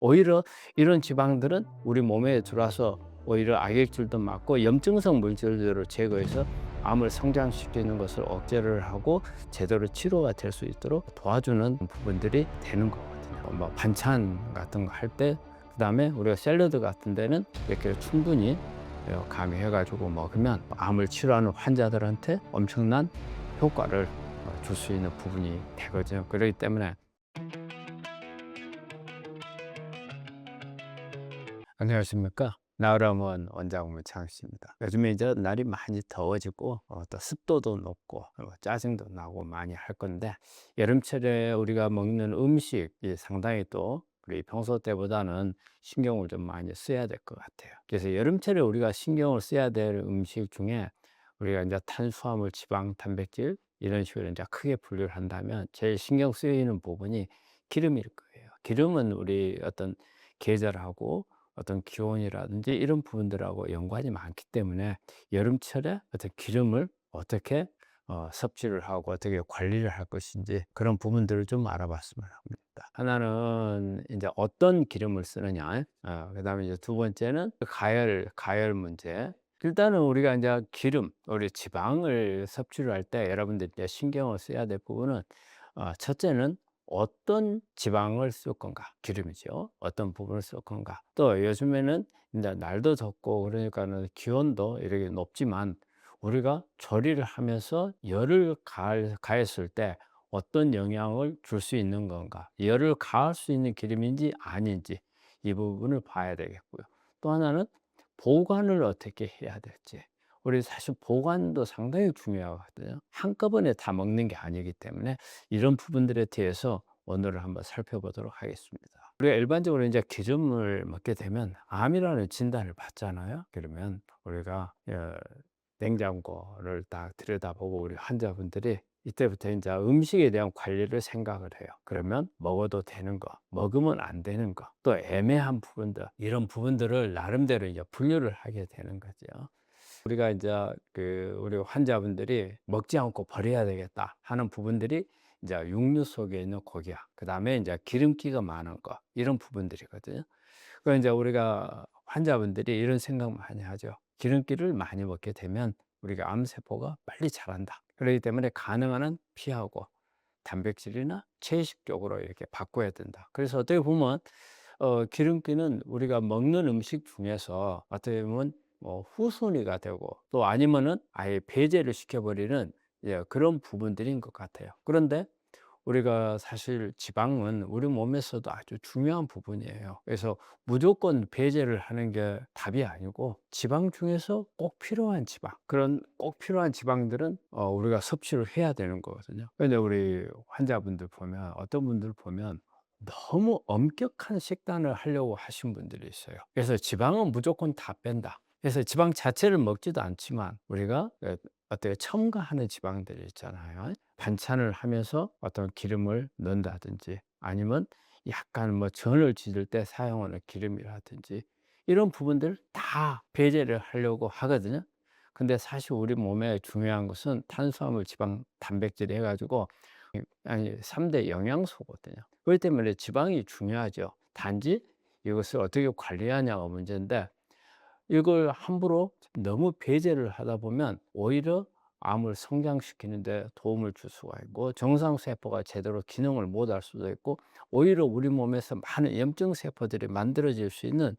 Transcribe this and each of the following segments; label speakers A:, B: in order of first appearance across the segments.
A: 오히려 이런 지방들은 우리 몸에 들어와서 오히려 악액질도 막고 염증성 물질들을 제거해서 암을 성장시키는 것을 억제를 하고 제대로 치료가 될 수 있도록 도와주는 부분들이 되는 거거든요. 뭐 반찬 같은 거 할 때, 그다음에 우리가 샐러드 같은 데는 이렇게 충분히 가미해 가지고 먹으면 암을 치료하는 환자들한테 엄청난 효과를 줄 수 있는 부분이 되거든요. 그렇기 때문에. 안녕하십니까. 나으람원 원장님 창씨입니다. 요즘에 이제 날이 많이 더워지고 또 습도도 높고 짜증도 나고 많이 할 건데, 여름철에 우리가 먹는 음식이 상당히 또 우리 평소 때보다는 신경을 좀 많이 써야 될 것 같아요. 그래서 여름철에 우리가 신경을 써야 될 음식 중에 우리가 이제 탄수화물, 지방, 단백질 이런 식으로 이제 크게 분류를 한다면 제일 신경 쓰이는 부분이 기름일 거예요. 기름은 우리 어떤 계절하고 어떤 기온이라든지 이런 부분들하고 연관이 많기 때문에 여름철에 어떤 기름을 어떻게 섭취를 하고 어떻게 관리를 할 것인지, 그런 부분들을 좀 알아봤으면 합니다. 하나는 이제 어떤 기름을 쓰느냐, 그다음에 이제 두 번째는 가열 문제. 일단은 우리가 이제 기름, 우리 지방을 섭취를 할 때 여러분들이 이제 신경을 써야 될 부분은, 첫째는 어떤 지방을 쓸 건가, 기름이죠. 어떤 부분을 쓸 건가. 또 요즘에는 이제 날도 덥고 그러니까는 기온도 이렇게 높지만 우리가 조리를 하면서 열을 가했을 때 어떤 영향을 줄 수 있는 건가, 열을 가할 수 있는 기름인지 아닌지, 이 부분을 봐야 되겠고요. 또 하나는 보관을 어떻게 해야 될지. 우리 사실 보관도 상당히 중요하거든요. 한꺼번에 다 먹는 게 아니기 때문에 이런 부분들에 대해서 오늘은 한번 살펴보도록 하겠습니다. 우리가 일반적으로 이제 기름을 먹게 되면 암이라는 진단을 받잖아요. 그러면 우리가 냉장고를 딱 들여다보고 우리 환자분들이 이때부터 이제 음식에 대한 관리를 생각을 해요. 그러면 먹어도 되는 거, 먹으면 안 되는 거, 또 애매한 부분들, 이런 부분들을 나름대로 이제 분류를 하게 되는 거죠. 우리가 이제 우리 환자분들이 먹지 않고 버려야 되겠다 하는 부분들이 이제 육류 속에 있는 고기야. 그다음에 이제 기름기가 많은 거, 이런 부분들이거든요. 그 이제 우리가 환자분들이 이런 생각 많이 하죠. 기름기를 많이 먹게 되면 우리가 암 세포가 빨리 자란다. 그렇기 때문에 가능한 한 피하고 단백질이나 채식 쪽으로 이렇게 바꿔야 된다. 그래서 어떻게 보면 기름기는 우리가 먹는 음식 중에서 어떻게 보면 뭐 후순위가 되고, 또 아니면은 아예 배제를 시켜버리는, 예, 그런 부분들인 것 같아요. 그런데 우리가 사실 지방은 우리 몸에서도 아주 중요한 부분이에요. 그래서 무조건 배제를 하는 게 답이 아니고, 지방 중에서 꼭 필요한 지방, 그런 꼭 필요한 지방들은 우리가 섭취를 해야 되는 거거든요. 근데 우리 환자분들 보면, 어떤 분들 보면 너무 엄격한 식단을 하려고 하신 분들이 있어요. 그래서 지방은 무조건 다 뺀다. 그래서 지방 자체를 먹지도 않지만 우리가 어떻게 첨가하는 지방들이 있잖아요. 반찬을 하면서 어떤 기름을 넣는다든지, 아니면 약간 뭐 전을 지을 때 사용하는 기름이라든지, 이런 부분들 다 배제를 하려고 하거든요. 근데 사실 우리 몸에 중요한 것은 탄수화물, 지방, 단백질 해가지고 아니 3대 영양소거든요. 그렇기 때문에 지방이 중요하죠. 단지 이것을 어떻게 관리하냐가 문제인데, 이걸 함부로 너무 배제를 하다 보면 오히려 암을 성장시키는 데 도움을 줄 수가 있고, 정상세포가 제대로 기능을 못할 수도 있고, 오히려 우리 몸에서 많은 염증 세포들이 만들어질 수 있는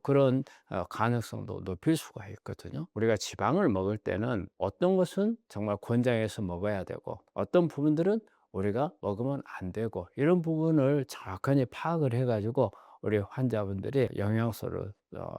A: 그런 가능성도 높일 수가 있거든요. 우리가 지방을 먹을 때는 어떤 것은 정말 권장해서 먹어야 되고, 어떤 부분들은 우리가 먹으면 안 되고, 이런 부분을 정확하게 파악을 해 가지고 우리 환자분들이 영양소를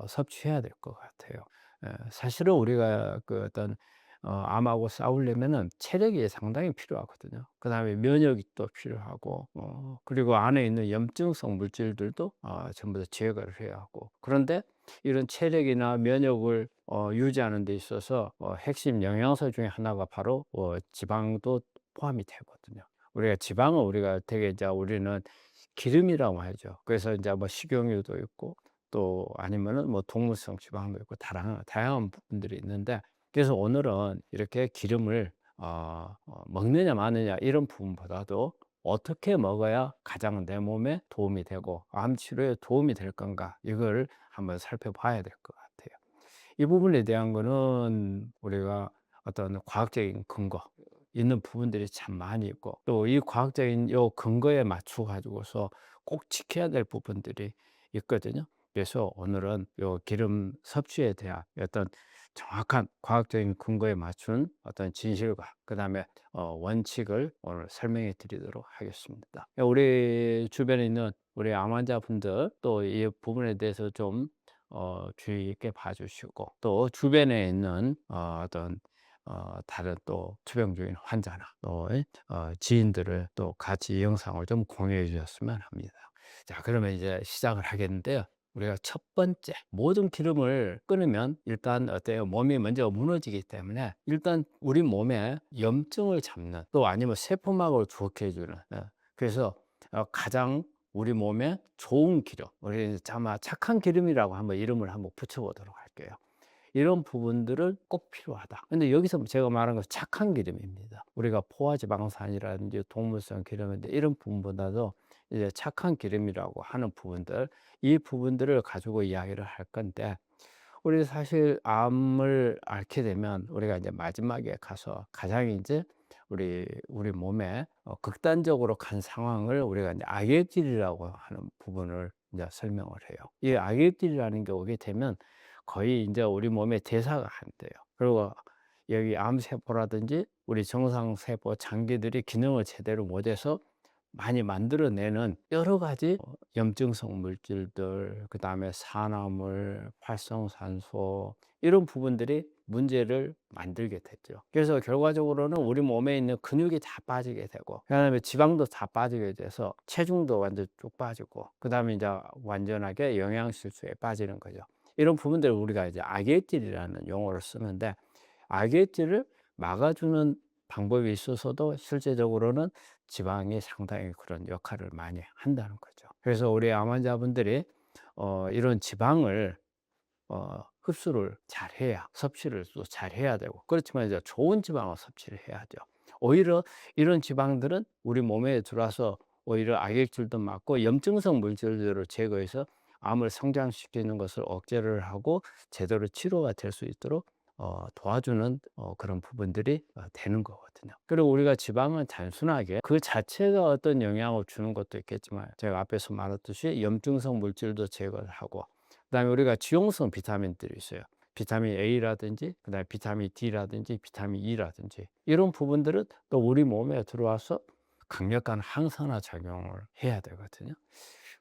A: 섭취해야 될 것 같아요. 사실은 우리가 그 어떤 암하고 싸우려면은 체력이 상당히 필요하거든요. 그다음에 면역이 또 필요하고, 그리고 안에 있는 염증성 물질들도 전부 다 제거를 해야 하고. 그런데 이런 체력이나 면역을 유지하는 데 있어서 핵심 영양소 중에 하나가 바로 지방도 포함이 되거든요. 우리가 지방은 우리가 되게 이제 우리는 기름이라고 하죠. 그래서 이제 뭐 식용유도 있고, 또 아니면은 뭐 동물성 지방도 있고, 다양한 부분들이 있는데, 그래서 오늘은 이렇게 기름을 먹느냐 마느냐 이런 부분보다도 어떻게 먹어야 가장 내 몸에 도움이 되고 암 치료에 도움이 될 건가, 이걸 한번 살펴봐야 될 것 같아요. 이 부분에 대한 거는 우리가 어떤 과학적인 근거 있는 부분들이 참 많이 있고, 또 이 과학적인 요 근거에 맞춰 가지고서 꼭 지켜야 될 부분들이 있거든요. 그래서 오늘은 요 기름 섭취에 대한 어떤 정확한 과학적인 근거에 맞춘 어떤 진실과 그다음에 원칙을 오늘 설명해 드리도록 하겠습니다. 우리 주변에 있는 우리 암 환자분들 또 이 부분에 대해서 좀 주의 있게 봐 주시고, 또 주변에 있는 어떤 다른 또 투병 중인 환자나 또 지인들을 또 같이 이 영상을 좀 공유해 주셨으면 합니다. 자, 그러면 이제 시작을 하겠는데요. 우리가 첫 번째, 모든 기름을 끊으면 일단 어때요? 몸이 먼저 무너지기 때문에 일단 우리 몸에 염증을 잡는, 또 아니면 세포막을 좋게 해 주는, 그래서 가장 우리 몸에 좋은 기름, 우리 아마 착한 기름이라고 한번 이름을 한번 붙여 보도록 할게요. 이런 부분들은 꼭 필요하다. 근데 여기서 제가 말한 것은 착한 기름입니다. 우리가 포화지방산이라든지 동물성 기름인데, 이런 부분보다도 이제 착한 기름이라고 하는 부분들, 이 부분들을 가지고 이야기를 할 건데, 우리 사실 암을 앓게 되면 우리가 이제 마지막에 가서 가장 이제 우리 몸에 극단적으로 간 상황을 우리가 이제 악액질이라고 하는 부분을 이제 설명을 해요. 이 악액질이라는 게 오게 되면 거의 이제 우리 몸에 대사가 안 돼요. 그리고 여기 암세포라든지 우리 정상세포 장기들이 기능을 제대로 못해서 많이 만들어내는 여러 가지 염증성 물질들, 그다음에 산화물, 활성산소, 이런 부분들이 문제를 만들게 됐죠. 그래서 결과적으로는 우리 몸에 있는 근육이 다 빠지게 되고, 그다음에 지방도 다 빠지게 돼서 체중도 완전 쭉 빠지고, 그다음에 이제 완전하게 영양실조에 빠지는 거죠. 이런 부분들을 우리가 이제 악액질이라는 용어를 쓰는데, 악액질을 막아주는 방법이 있어서도 실제적으로는 지방이 상당히 그런 역할을 많이 한다는 거죠. 그래서 우리 암 환자분들이 이런 지방을 흡수를 잘 해야, 섭취를 또 잘 해야 되고, 그렇지만 이제 좋은 지방을 섭취를 해야죠. 오히려 이런 지방들은 우리 몸에 들어와서 오히려 악액질도 막고 염증성 물질들을 제거해서 암을 성장시키는 것을 억제를 하고 제대로 치료가 될 수 있도록 도와주는 그런 부분들이 되는 거거든요. 그리고 우리가 지방은 단순하게 그 자체가 어떤 영향을 주는 것도 있겠지만, 제가 앞에서 말했듯이 염증성 물질도 제거를 하고, 그다음에 우리가 지용성 비타민들이 있어요. 비타민 A라든지 그다음에 비타민 D라든지 비타민 E라든지, 이런 부분들은 또 우리 몸에 들어와서 강력한 항산화 작용을 해야 되거든요.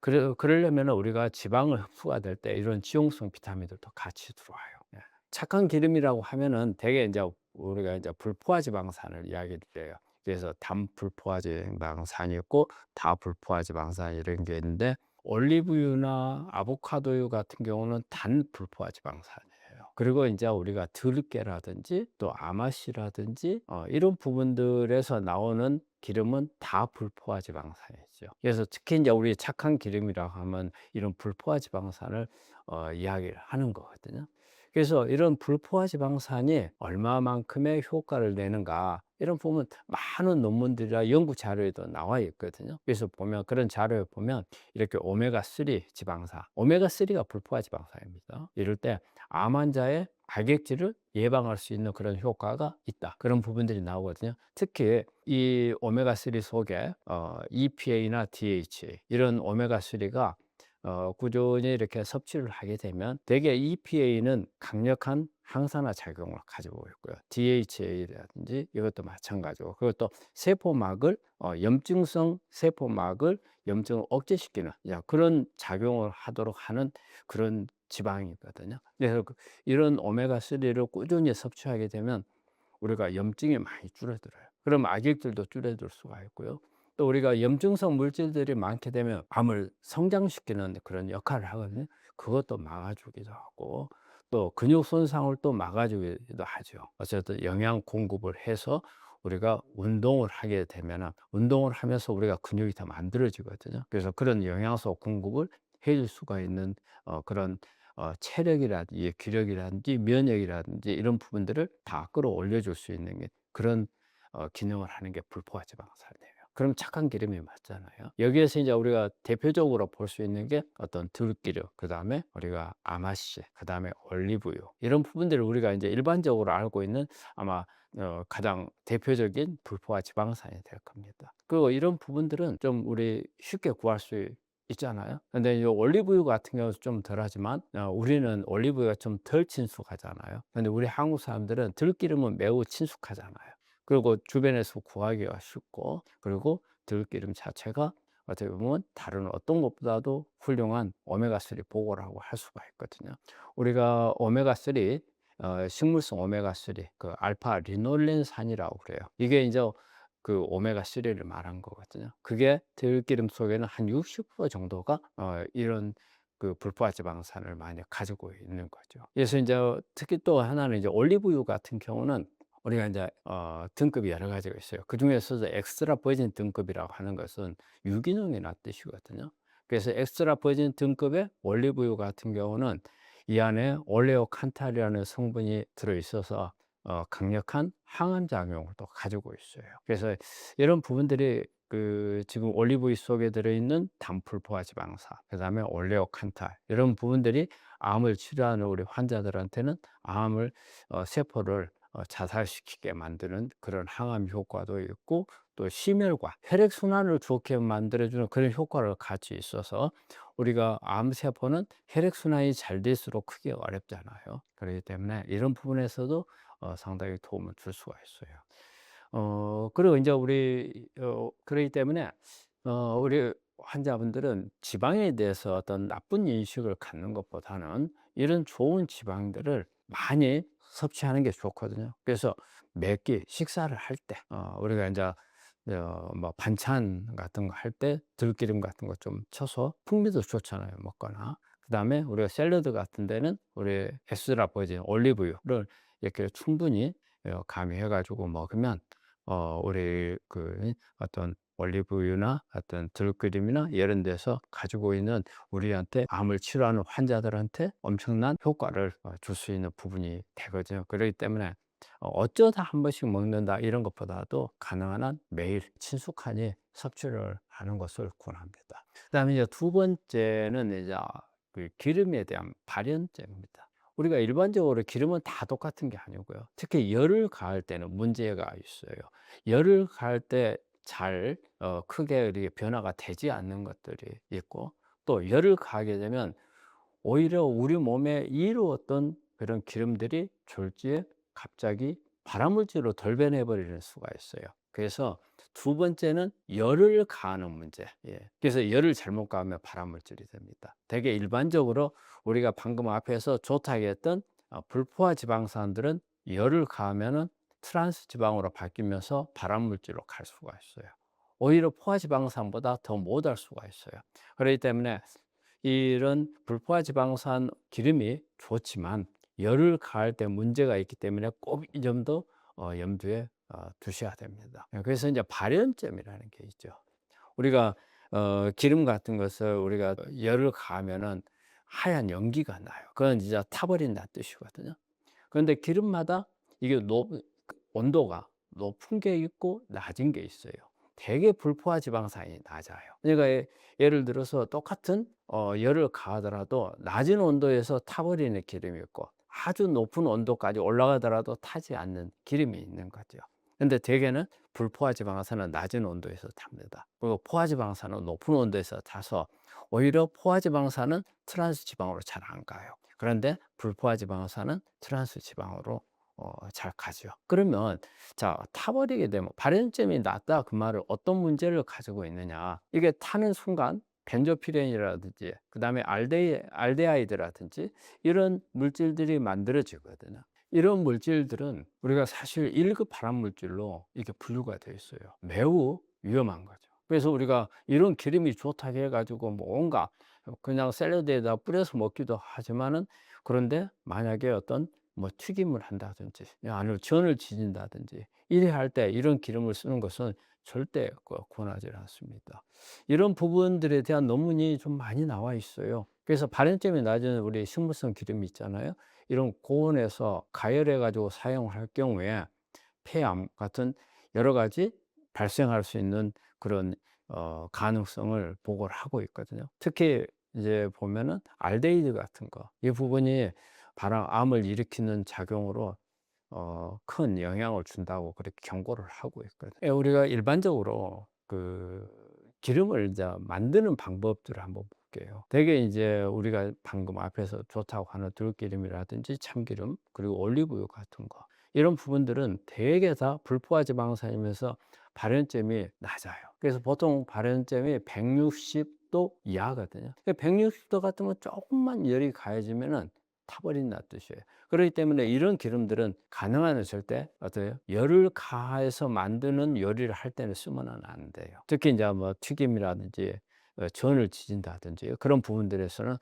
A: 그러려면 우리가 지방을 흡수가 될 때 이런 지용성 비타민들도 같이 들어와요. 예. 착한 기름이라고 하면은 대개 이제 우리가 이제 불포화지방산을 이야기를 해요. 그래서 단불포화지방산이 있고 다불포화지방산, 이런 게 있는데, 올리브유나 아보카도유 같은 경우는 단불포화지방산이에요. 그리고 이제 우리가 들깨라든지 또 아마씨라든지 이런 부분들에서 나오는 기름은 다 불포화지방산이죠. 그래서 특히 이제 우리 착한 기름이라고 하면 이런 불포화지방산을 이야기를 하는 거거든요. 그래서 이런 불포화지방산이 얼마만큼의 효과를 내는가, 이런 부분 많은 논문들이나 연구 자료에도 나와 있거든요. 그래서 보면, 그런 자료에 보면 이렇게 오메가3 지방산, 오메가3가 불포화지방산입니다. 이럴 때 암 환자의 악액질을 예방할 수 있는 그런 효과가 있다, 그런 부분들이 나오거든요. 특히 이 오메가3 속에 EPA나 DHA, 이런 오메가3가 꾸준히 이렇게 섭취를 하게 되면 대개 EPA는 강력한 항산화 작용을 가지고 있고요. DHA라든지 이것도 마찬가지고, 그것도 세포막을 염증성 세포막을 염증을 억제시키는 그런 작용을 하도록 하는 그런 지방이거든요. 그래서 이런 오메가3를 꾸준히 섭취하게 되면 우리가 염증이 많이 줄어들어요. 그럼 악액질도 줄어들 수가 있고요. 또 우리가 염증성 물질들이 많게 되면 암을 성장시키는 그런 역할을 하거든요. 그것도 막아주기도 하고, 또 근육 손상을 또 막아주기도 하죠. 어쨌든 영양 공급을 해서 우리가 운동을 하게 되면, 운동을 하면서 우리가 근육이 더 만들어지거든요. 그래서 그런 영양소 공급을 해줄 수가 있는 그런 체력이라든지 기력이라든지 면역이라든지 이런 부분들을 다 끌어올려 줄 수 있는 게, 그런 기능을 하는 게 불포화지방산이에요. 그럼 착한 기름이 맞잖아요. 여기에서 이제 우리가 대표적으로 볼 수 있는 게 어떤 들기름, 그다음에 우리가 아마씨, 그다음에 올리브유, 이런 부분들을 우리가 이제 일반적으로 알고 있는 아마 가장 대표적인 불포화 지방산이 될 겁니다. 그리고 이런 부분들은 좀 우리 쉽게 구할 수 있잖아요. 근데 이 올리브유 같은 경우는 좀 덜하지만 우리는 올리브유가 좀 덜 친숙하잖아요. 근데 우리 한국 사람들은 들기름은 매우 친숙하잖아요. 그리고 주변에서 구하기가 쉽고, 그리고 들기름 자체가 어떻게 보면 다른 어떤 것보다도 훌륭한 오메가3 보고라고 할 수가 있거든요. 우리가 오메가3, 식물성 오메가3, 그 알파 리놀렌산이라고 그래요. 이게 이제 그 오메가3를 말한 거거든요. 그게 들기름 속에는 한 60% 정도가 이런 그 불포화 지방산을 많이 가지고 있는 거죠. 그래서 이제 특히 또 하나는 이제 올리브유 같은 경우는 우리가 이제 등급이 여러 가지가 있어요. 그중에서도 엑스트라 버진 등급이라고 하는 것은 유기농이란 뜻이거든요. 그래서 엑스트라 버진 등급의 올리브유 같은 경우는 이 안에 올레오칸탈이라는 성분이 들어 있어서 강력한 항암 작용을 또 가지고 있어요. 그래서 이런 부분들이 그 지금 올리브유 속에 들어있는 단풀포화 지방산, 그다음에 올레오칸탈, 이런 부분들이 암을 치료하는 우리 환자들한테는 암을 세포를 자살시키게 만드는 그런 항암 효과도 있고, 또 심혈관, 혈액순환을 좋게 만들어주는 그런 효과를 같이 있어서, 우리가 암세포는 혈액순환이 잘 될수록 크기 어렵잖아요. 그렇기 때문에 이런 부분에서도 상당히 도움을 줄 수가 있어요. 그리고 이제 우리 그러기 때문에 우리 환자분들은 지방에 대해서 어떤 나쁜 인식을 갖는 것보다는 이런 좋은 지방들을 많이 섭취하는 게 좋거든요. 그래서 매 끼 식사를 할 때 우리가 인제 뭐 반찬 같은 거 할 때 들기름 같은 거 좀 쳐서 풍미도 좋잖아요, 먹거나. 그다음에 우리가 샐러드 같은 데는 우리 엑스트라 버진 올리브유를 이렇게 충분히 가미해 가지고 먹으면 우리 그 어떤 올리브유나 어떤 들기름이나 이런 데서 가지고 있는 우리한테 암을 치료하는 환자들한테 엄청난 효과를 줄 수 있는 부분이 되거든요. 그렇기 때문에 어쩌다 한 번씩 먹는다 이런 것보다도 가능한 한 매일 친숙하게 섭취를 하는 것을 권합니다. 그다음에 이제 두 번째는 이제 그 기름에 대한 발연점입니다. 우리가 일반적으로 기름은 다 똑같은 게 아니고요. 특히 열을 가할 때는 문제가 있어요. 열을 가할 때 잘 크게 이렇게 변화가 되지 않는 것들이 있고, 또 열을 가하게 되면 오히려 우리 몸에 이로웠던 그런 기름들이 졸지에 갑자기 발암물질로 돌변해 버리는 수가 있어요. 그래서 두 번째는 열을 가하는 문제. 예. 그래서 열을 잘못 가하면 발암물질이 됩니다. 되게 일반적으로 우리가 방금 앞에서 좋다고 했던 불포화 지방산들은 열을 가하면은 트란스 지방으로 바뀌면서 발암물질로 갈 수가 있어요. 오히려 포화 지방산보다 더 못할 수가 있어요. 그렇기 때문에 이런 불포화 지방산 기름이 좋지만 열을 가할 때 문제가 있기 때문에 꼭 이 점도 염두에 두셔야 됩니다. 그래서 이제 발연점이라는 게 있죠. 우리가 기름 같은 것을 우리가 열을 가하면은 하얀 연기가 나요. 그건 진짜 타버린다는 뜻이거든요. 그런데 기름마다 이게 온도가 높은 게 있고 낮은 게 있어요. 되게 불포화 지방산이 낮아요. 그러니까 예를 들어서 똑같은 열을 가하더라도 낮은 온도에서 타버리는 기름이 있고, 아주 높은 온도까지 올라가더라도 타지 않는 기름이 있는 거죠. 근데 대개는 불포화 지방산은 낮은 온도에서 탑니다. 그리고 포화 지방산은 높은 온도에서 타서 오히려 포화 지방산은 트란스 지방으로 잘 안 가요. 그런데 불포화 지방산은 트란스 지방으로 잘 가죠. 그러면 자, 타버리게 되면 발연점이 낮다, 그 말은 어떤 문제를 가지고 있느냐. 이게 타는 순간 벤조피렌이라든지 그다음에 알데하이드라든지 이런 물질들이 만들어지거든요. 이런 물질들은 우리가 사실 1급 발암 물질로 이렇게 분류가 되어 있어요. 매우 위험한 거죠. 그래서 우리가 이런 기름이 좋다고 해 가지고 뭐 온갖 그냥 샐러드에다 뿌려서 먹기도 하지만은, 그런데 만약에 어떤 뭐 튀김을 한다든지 아니면 전을 지진다든지 이래 할 때 이런 기름을 쓰는 것은 절대 권하지 않습니다. 이런 부분들에 대한 논문이 좀 많이 나와 있어요. 그래서 발연점이 낮은 우리 식물성 기름이 있잖아요. 이런 고온에서 가열해 가지고 사용할 경우에 폐암 같은 여러 가지 발생할 수 있는 그런 가능성을 보고를 하고 있거든요. 특히 이제 보면은 알데히드 같은 거, 이 부분이 암을 일으키는 작용으로 큰 영향을 준다고 그렇게 경고를 하고 있거든요. 예, 우리가 일반적으로 그 기름을 이제 만드는 방법들을 한번 볼게요. 대개 이제 우리가 방금 앞에서 좋다고 하는 들기름이라든지 참기름, 그리고 올리브유 같은 거, 이런 부분들은 대개 다 불포화 지방산이면서 발연점이 낮아요. 그래서 보통 발연점이 160도 이하거든요. 160도 같으면 조금만 열이 가해지면은 타버린다는 뜻이에요. 그렇기 때문에 이런 기름들은 가능한 한 절대 어때요? 열을 가해서 만드는 요리를 할 때는 쓰면은 안 돼요. 특히 이제 뭐 튀김이라든지 전을 지진다든지 그런 부분들에서는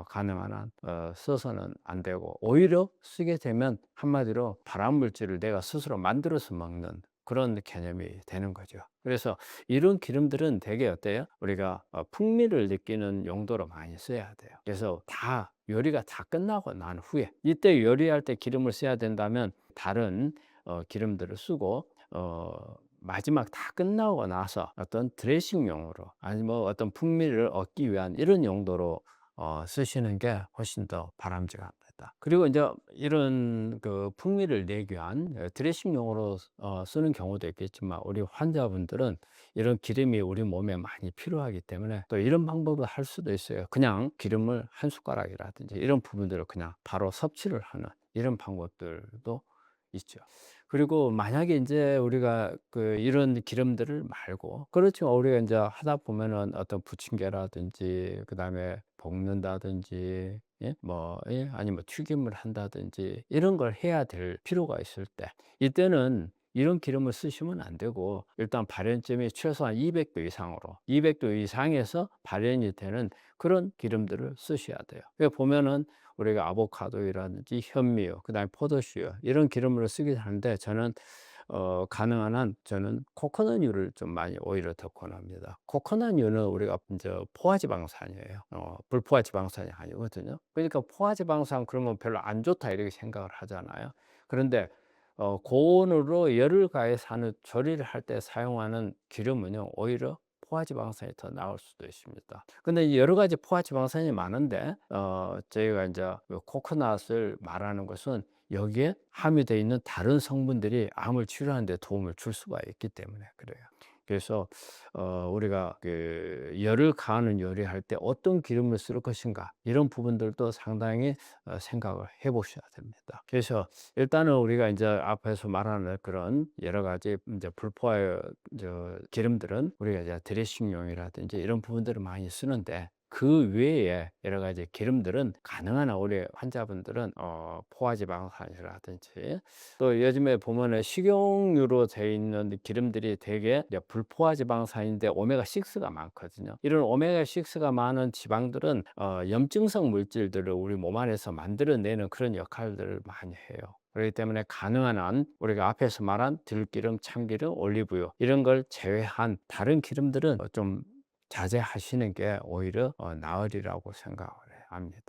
A: 가능한 한 써서는 안 되고, 오히려 쓰게 되면 한마디로 발암 물질을 내가 스스로 만들어서 먹는 그런 개념이 되는 거죠. 그래서 이런 기름들은 되게 어때요? 우리가 풍미를 느끼는 용도로 많이 써야 돼요. 그래서 다 요리가 다 끝나고 난 후에, 이때 요리할 때 기름을 써야 된다면 다른 기름들을 쓰고, 마지막 다 끝나고 나서 어떤 드레싱용으로, 아니 뭐 어떤 풍미를 얻기 위한 이런 용도로 쓰시는 게 훨씬 더 바람직합니다. 그리고 이제 이런 그 풍미를 내기 위한 드레싱용으로 쓰는 경우도 있겠지만, 우리 환자분들은 이런 기름이 우리 몸에 많이 필요하기 때문에 또 이런 방법을 할 수도 있어요. 그냥 기름을 한 숟가락이라든지 이런 부분들을 그냥 바로 섭취를 하는 이런 방법들도 있죠. 그리고 만약에 인제 우리가 그 이런 기름들을 말고, 그렇죠, 우리가 인제 하다 보면은 어떤 부침개라든지 그다음에 볶는다든지, 예 뭐, 예 아니면 튀김을 한다든지 이런 걸 해야 될 필요가 있을 때, 이때는 이런 기름을 쓰시면 안 되고, 일단 발연점이 최소한 200도 이상으로, 200도 이상에서 발연이 되는 그런 기름들을 쓰셔야 돼요. 보면은 우리가 아보카도라든지 현미유, 그다음에 포도씨유, 이런 기름을 쓰긴 하는데, 저는 가능한 한 저는 코코넛유를 좀 많이 오히려 더 권합니다. 코코넛유는 우리가 이제 포화지방산이에요. 불포화지방산이 아니거든요. 그러니까 포화지방산 그러면 별로 안 좋다 이렇게 생각을 하잖아요. 그런데 고온으로 열을 가해서 하는 조리를 할 때 사용하는 기름은요, 오히려 포화지방산이 더 나을 수도 있습니다. 근데 여러 가지 포화지방산이 많은데, 저희가 이제 코코넛을 말하는 것은 여기에 함유되어 있는 다른 성분들이 암을 치료하는 데 도움을 줄 수가 있기 때문에 그래요. 그래서 우리가 그 열을 가하는 요리할 때 어떤 기름을 쓸 것인가, 이런 부분들도 상당히 생각을 해 보셔야 됩니다. 그래서 일단은 우리가 이제 앞에서 말하는 그런 여러 가지 이제 불포화 기름들은 우리가 이제 드레싱용이라든지 이런 부분들을 많이 쓰는데, 그 외에 여러 가지 기름들은 가능한 한 우리 환자분들은 포화지방산이라든지, 또 요즘에 보면은 식용유로 되어 있는 기름들이 되게 이제 불포화지방산인데 오메가6가 많거든요. 이런 오메가6가 많은 지방들은 염증성 물질들을 우리 몸 안에서 만들어내는 그런 역할들을 많이 해요. 그렇기 때문에 가능한 한 우리가 앞에서 말한 들기름, 참기름, 올리브유, 이런 걸 제외한 다른 기름들은 좀 자제하시는 게 오히려 나으리라고 생각을 합니다.